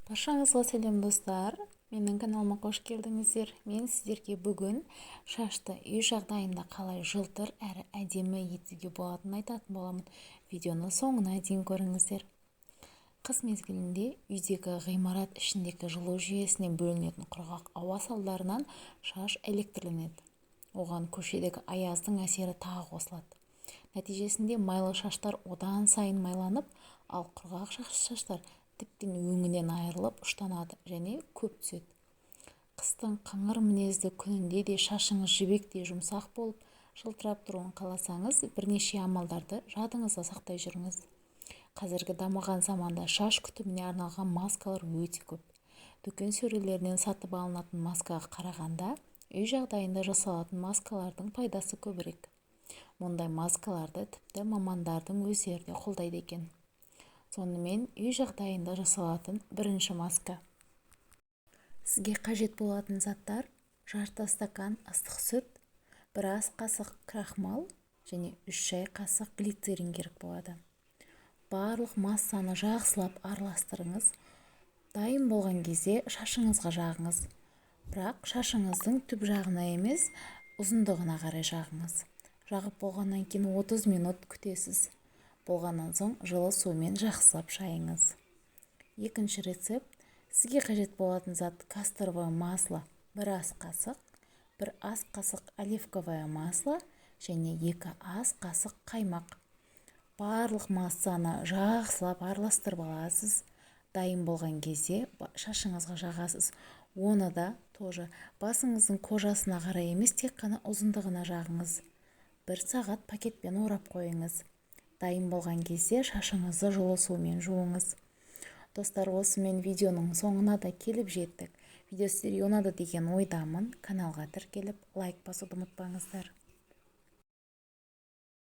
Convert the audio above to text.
Баршаңызға сәлем достар, менің каналыма қош келдіңіздер. Мен сіздерге бүгін шашты үй жағдайында қалай жылтыр әрі әдемі етуге болатынын айтатын боламын. Видеоны соңына дейін көріңіздер. Қыс мезгілінде үйдегі ғимарат ішіндегі жылу жүйесінен бөлінетін құрғақ ауа салдарынан шаш электрленеді. Оған көшедегі аяздың әсері тағы қосылады. Нәтижесінде майлы шаштар одан сайын майланып, ал құрғақ шаштар тіптен өңінен айырылып ұштанады және көп түседі. Қыстың қыңыр мінезді күнінде де шашыңыз жібектей жұмсақ болып, жылтырап тұруын қаласаңыз, бірнеше амалдарды жадыңызда сақтай жүріңіз. Қазіргі дамыған заманда шаш күтіміне арналған маскалар өте көп. Дүкен сөрелерінен сатып алынатын маскаға қарағанда, үй жағдайында жасалатын маскалардың пайдасы көбірек. Мұндай маскаларды тіпті мамандардың өздері де қолдайды екен. Сонымен үй жағдайында жасалатын бірінші маска. Сізге қажет болатын заттар: жарты стакан ыстық сүт, 1 ас қасық крахмал және 3 шай қасық глицерин керек болады. Барлық массаны жақсылап араластырыңыз. Дайын болған кезде шашыңызға жағыңыз. Бірақ шашыңыздың түп жағына емес, ұзындығына қарай жағыңыз. Жағып болғаннан кейін 30 минут күтесіз. Болғаннан соң жылы сумен жақсылап шайыңыз. Екінші рецепт: сізге қажет болатын зат: касторовое масло 1 ас қасық, 1 ас қасық оливковое масло және 2 ас қасық қаймақ. Барлық массаны жақсылап араластырып аласыз. Дайын болған кезде шашыңызға жағасыз. Оны да басыңыздың кожасына қарай емес, тек қана ұзындығына жағыңыз. 1 сағат пакетпен орап қойыңыз. Дайын болған кезде шашыңызды жылы сумен жуыңыз. Достар, осымен видеоның соңына да келіп жеттік. Видео сіздерге ұнады деген ойдамын. Каналға тіркеліп, лайк басуды ұмытпаңыздар.